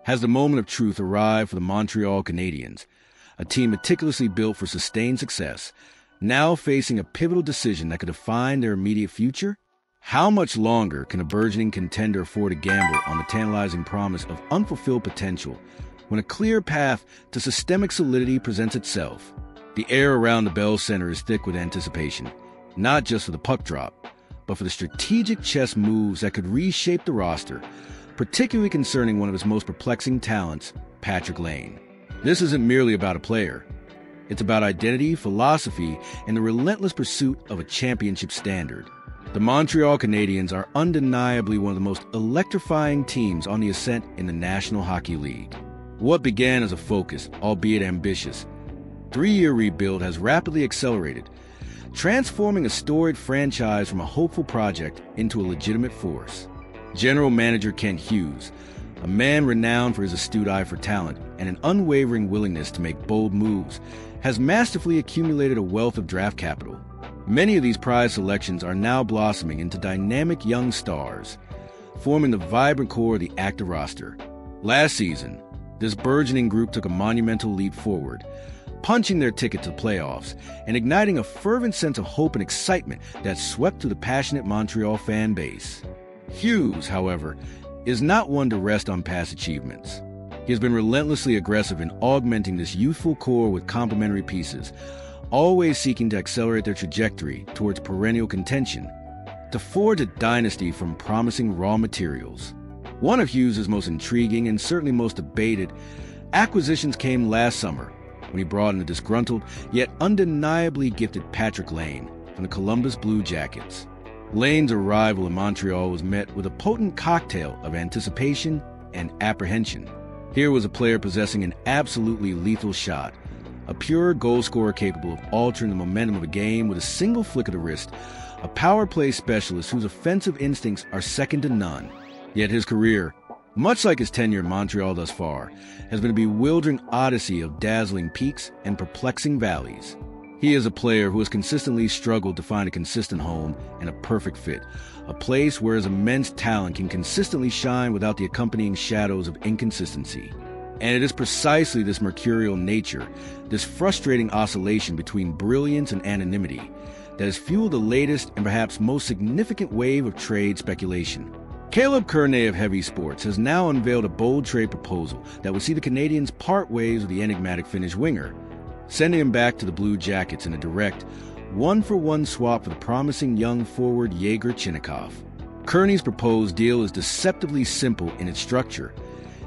Has the moment of truth arrived for the Montreal Canadiens, a team meticulously built for sustained success, now facing a pivotal decision that could define their immediate future? How much longer can a burgeoning contender afford to gamble on the tantalizing promise of unfulfilled potential when a clear path to systemic solidity presents itself? The air around the Bell Center is thick with anticipation, not just for the puck drop, but for the strategic chess moves that could reshape the roster, particularly concerning one of its most perplexing talents, Patrik Laine. This isn't merely about a player. It's about identity, philosophy, and the relentless pursuit of a championship standard. The Montreal Canadiens are undeniably one of the most electrifying teams on the ascent in the National Hockey League. What began as a focused, albeit ambitious, 3-year rebuild has rapidly accelerated, transforming a storied franchise from a hopeful project into a legitimate force. General Manager Kent Hughes, a man renowned for his astute eye for talent and an unwavering willingness to make bold moves, has masterfully accumulated a wealth of draft capital. Many of these prize selections are now blossoming into dynamic young stars, forming the vibrant core of the active roster. Last season, this burgeoning group took a monumental leap forward, punching their ticket to the playoffs and igniting a fervent sense of hope and excitement that swept through the passionate Montreal fan base. Hughes, however, is not one to rest on past achievements. He has been relentlessly aggressive in augmenting this youthful core with complementary pieces, always seeking to accelerate their trajectory towards perennial contention, to forge a dynasty from promising raw materials. One of Hughes' most intriguing and certainly most debated acquisitions came last summer when he brought in the disgruntled yet undeniably gifted Patrik Laine from the Columbus Blue Jackets. Laine's arrival in Montreal was met with a potent cocktail of anticipation and apprehension. Here was a player possessing an absolutely lethal shot, a pure goal scorer capable of altering the momentum of a game with a single flick of the wrist, a power play specialist whose offensive instincts are second to none. Yet his career, much like his tenure in Montreal thus far, has been a bewildering odyssey of dazzling peaks and perplexing valleys. He is a player who has consistently struggled to find a consistent home and a perfect fit, a place where his immense talent can consistently shine without the accompanying shadows of inconsistency. And it is precisely this mercurial nature, this frustrating oscillation between brilliance and anonymity, that has fueled the latest and perhaps most significant wave of trade speculation. Caleb Kearney of Heavy Sports has now unveiled a bold trade proposal that would see the Canadiens part ways with the enigmatic Finnish winger, sending him back to the Blue Jackets in a direct, one-for-one swap for the promising young forward Yegor Chinakhov. Kearney's proposed deal is deceptively simple in its structure,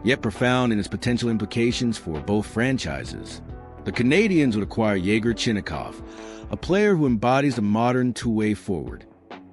yet profound in its potential implications for both franchises. The Canadiens would acquire Yegor Chinakhov, a player who embodies the modern two-way forward,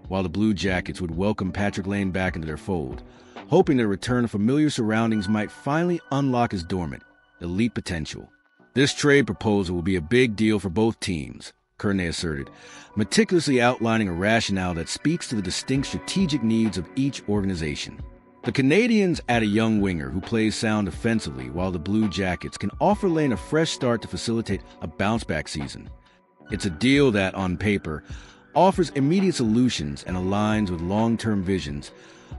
while the Blue Jackets would welcome Patrik Laine back into their fold, hoping that a return to familiar surroundings might finally unlock his dormant, elite potential. This trade proposal will be a big deal for both teams, Kearney asserted, meticulously outlining a rationale that speaks to the distinct strategic needs of each organization. The Canadiens add a young winger who plays sound offensively, while the Blue Jackets can offer Laine a fresh start to facilitate a bounce-back season. It's a deal that, on paper, offers immediate solutions and aligns with long-term visions,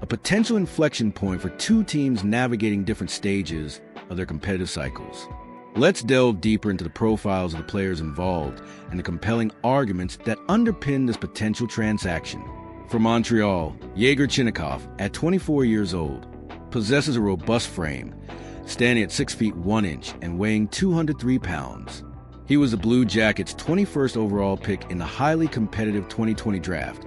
a potential inflection point for two teams navigating different stages of their competitive cycles. Let's delve deeper into the profiles of the players involved and the compelling arguments that underpin this potential transaction. For Montreal, Yegor Chinakhov, at 24 years old, possesses a robust frame, standing at 6 feet 1 inch and weighing 203 pounds. He was the Blue Jackets' 21st overall pick in the highly competitive 2020 draft,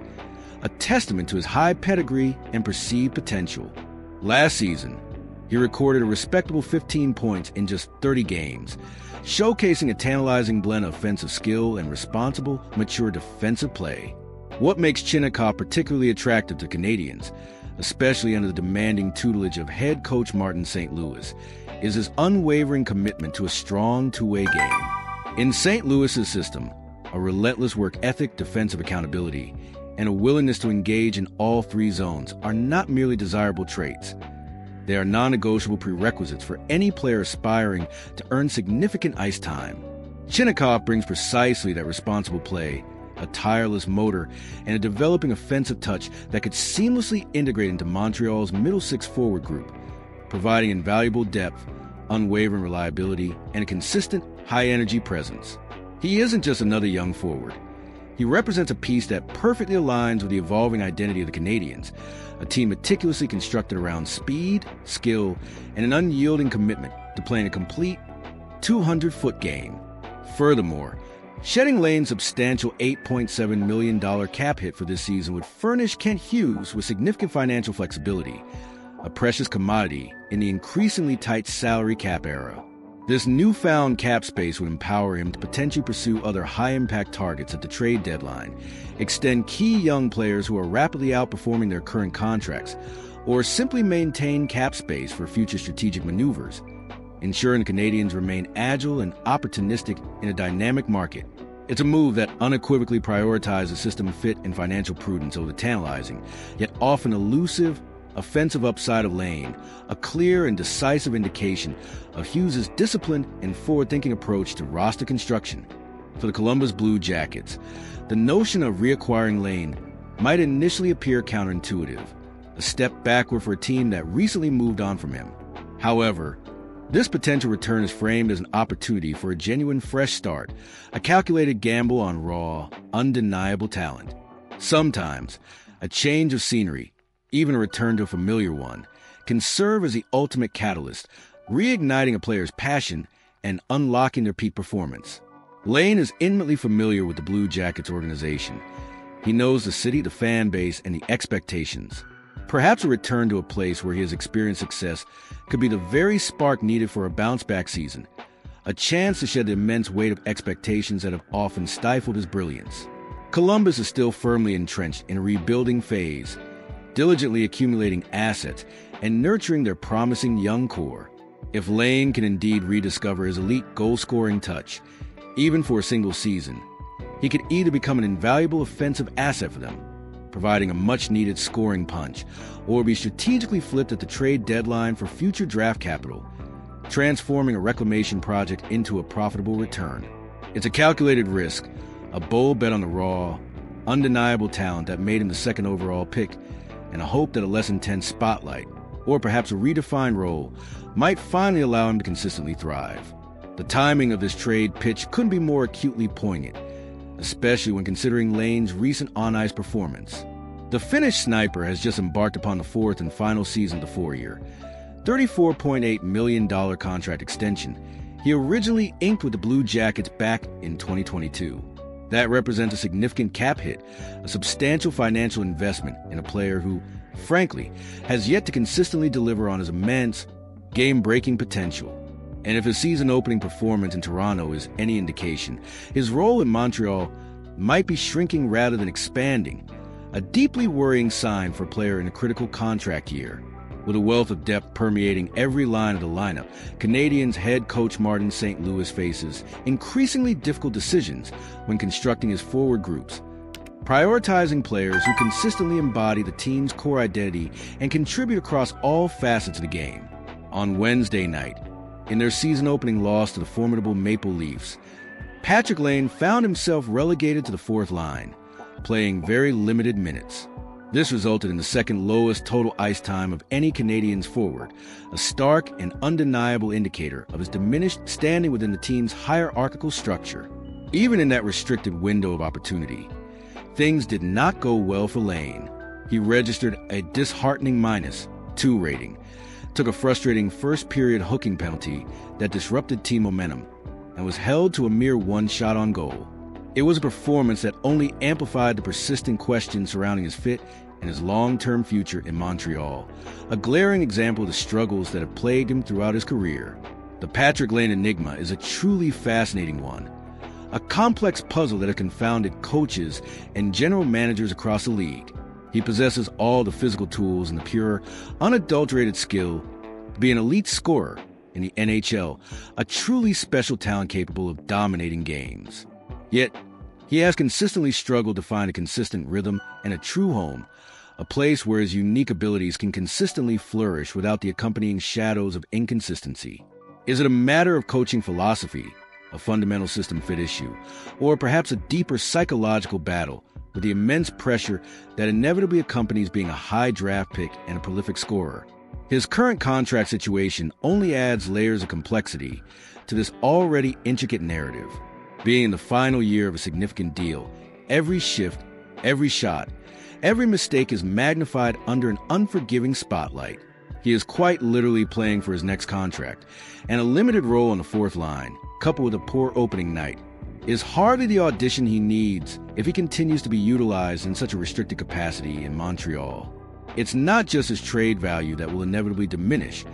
a testament to his high pedigree and perceived potential. Last season, he recorded a respectable 15 points in just 30 games, showcasing a tantalizing blend of offensive skill and responsible, mature defensive play. What makes Chinakhov particularly attractive to Canadiens, especially under the demanding tutelage of head coach Martin St. Louis, is his unwavering commitment to a strong two-way game. In St. Louis's system, a relentless work ethic, defensive accountability, and a willingness to engage in all three zones are not merely desirable traits. They are non-negotiable prerequisites for any player aspiring to earn significant ice time. Chinakhov brings precisely that responsible play, a tireless motor, and a developing offensive touch that could seamlessly integrate into Montreal's middle six forward group, providing invaluable depth, unwavering reliability, and a consistent, high-energy presence. He isn't just another young forward. He represents a piece that perfectly aligns with the evolving identity of the Canadiens, a team meticulously constructed around speed, skill, and an unyielding commitment to playing a complete 200-foot game. Furthermore, shedding Lane's substantial $8.7 million cap hit for this season would furnish Kent Hughes with significant financial flexibility, a precious commodity in the increasingly tight salary cap era. This newfound cap space would empower him to potentially pursue other high-impact targets at the trade deadline, extend key young players who are rapidly outperforming their current contracts, or simply maintain cap space for future strategic maneuvers, ensuring the Canadiens remain agile and opportunistic in a dynamic market. It's a move that unequivocally prioritizes system fit and financial prudence over the tantalizing, yet often elusive, offensive upside of Lane, a clear and decisive indication of Hughes' disciplined and forward-thinking approach to roster construction. For the Columbus Blue Jackets, the notion of reacquiring Lane might initially appear counterintuitive, a step backward for a team that recently moved on from him. However, this potential return is framed as an opportunity for a genuine fresh start, a calculated gamble on raw, undeniable talent. Sometimes, a change of scenery, even a return to a familiar one, can serve as the ultimate catalyst, reigniting a player's passion and unlocking their peak performance. Lane is intimately familiar with the Blue Jackets organization. He knows the city, the fan base, and the expectations. Perhaps a return to a place where he has experienced success could be the very spark needed for a bounce-back season, a chance to shed the immense weight of expectations that have often stifled his brilliance. Columbus is still firmly entrenched in a rebuilding phase, diligently accumulating assets and nurturing their promising young core. If Lane can indeed rediscover his elite goal-scoring touch, even for a single season, he could either become an invaluable offensive asset for them, providing a much-needed scoring punch, or be strategically flipped at the trade deadline for future draft capital, transforming a reclamation project into a profitable return. It's a calculated risk, a bold bet on the raw, undeniable talent that made him the second overall pick, and a hope that a less intense spotlight, or perhaps a redefined role, might finally allow him to consistently thrive. The timing of this trade pitch couldn't be more acutely poignant, especially when considering Lane's recent on-ice performance. The Finnish sniper has just embarked upon the fourth and final season of the four-year, $34.8 million contract extension he originally inked with the Blue Jackets back in 2022. That represents a significant cap hit, a substantial financial investment in a player who, frankly, has yet to consistently deliver on his immense, game-breaking potential. And if his season-opening performance in Toronto is any indication, his role in Montreal might be shrinking rather than expanding, a deeply worrying sign for a player in a critical contract year. With a wealth of depth permeating every line of the lineup, Canadiens head coach Martin St. Louis faces increasingly difficult decisions when constructing his forward groups, prioritizing players who consistently embody the team's core identity and contribute across all facets of the game. On Wednesday night, in their season-opening loss to the formidable Maple Leafs, Patrick Lane found himself relegated to the fourth line, playing very limited minutes. This resulted in the second lowest total ice time of any Canadiens forward, a stark and undeniable indicator of his diminished standing within the team's hierarchical structure. Even in that restricted window of opportunity, things did not go well for Lane. He registered a disheartening -2 rating, took a frustrating first-period hooking penalty that disrupted team momentum, and was held to a mere one shot on goal. It was a performance that only amplified the persistent questions surrounding his fit and his long-term future in Montreal, a glaring example of the struggles that have plagued him throughout his career. The Patrick Lane enigma is a truly fascinating one, a complex puzzle that has confounded coaches and general managers across the league. He possesses all the physical tools and the pure, unadulterated skill to be an elite scorer in the NHL, a truly special talent capable of dominating games. Yet, he has consistently struggled to find a consistent rhythm and a true home, a place where his unique abilities can consistently flourish without the accompanying shadows of inconsistency. Is it a matter of coaching philosophy, a fundamental system fit issue, or perhaps a deeper psychological battle with the immense pressure that inevitably accompanies being a high draft pick and a prolific scorer? His current contract situation only adds layers of complexity to this already intricate narrative. Being in the final year of a significant deal, every shift, every shot, every mistake is magnified under an unforgiving spotlight. He is quite literally playing for his next contract, and a limited role on the fourth line, coupled with a poor opening night, is hardly the audition he needs if he continues to be utilized in such a restricted capacity in Montreal. It's not just his trade value that will inevitably diminish,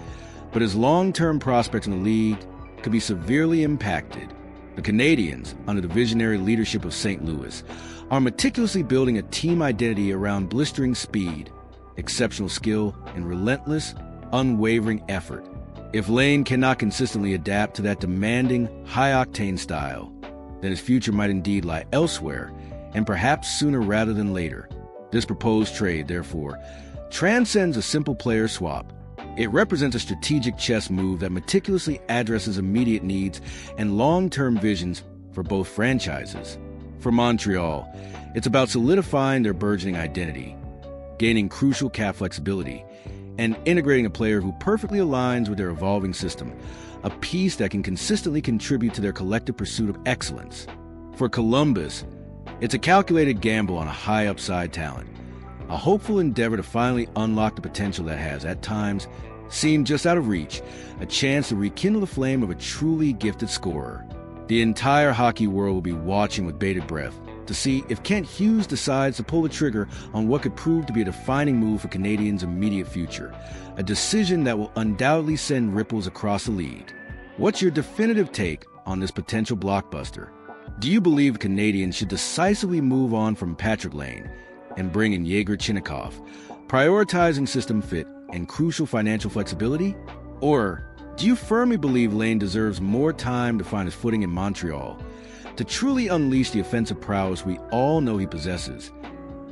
but his long-term prospects in the league could be severely impacted. The Canadiens, under the visionary leadership of St. Louis, are meticulously building a team identity around blistering speed, exceptional skill, and relentless, unwavering effort. If Lane cannot consistently adapt to that demanding, high-octane style, then his future might indeed lie elsewhere, and perhaps sooner rather than later. This proposed trade, therefore, transcends a simple player swap. It represents a strategic chess move that meticulously addresses immediate needs and long-term visions for both franchises. For Montreal, it's about solidifying their burgeoning identity, gaining crucial cap flexibility, and integrating a player who perfectly aligns with their evolving system, a piece that can consistently contribute to their collective pursuit of excellence. For Columbus, it's a calculated gamble on a high upside talent, a hopeful endeavor to finally unlock the potential that has, at times, seemed just out of reach, a chance to rekindle the flame of a truly gifted scorer. The entire hockey world will be watching with bated breath to see if Kent Hughes decides to pull the trigger on what could prove to be a defining move for Canadiens' immediate future, a decision that will undoubtedly send ripples across the league. What's your definitive take on this potential blockbuster? Do you believe Canadiens should decisively move on from Patrick Lane and bring in Yegor Chinnikov, prioritizing system fit and crucial financial flexibility? Or do you firmly believe Lane deserves more time to find his footing in Montreal, to truly unleash the offensive prowess we all know he possesses,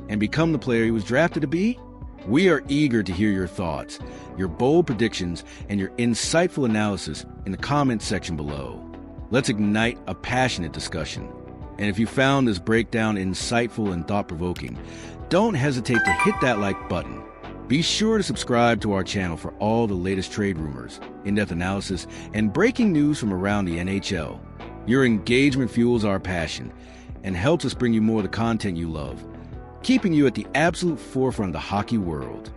and become the player he was drafted to be? We are eager to hear your thoughts, your bold predictions, and your insightful analysis in the comments section below. Let's ignite a passionate discussion. And if you found this breakdown insightful and thought-provoking, don't hesitate to hit that like button. Be sure to subscribe to our channel for all the latest trade rumors, in-depth analysis, and breaking news from around the NHL. Your engagement fuels our passion and helps us bring you more of the content you love, keeping you at the absolute forefront of the hockey world.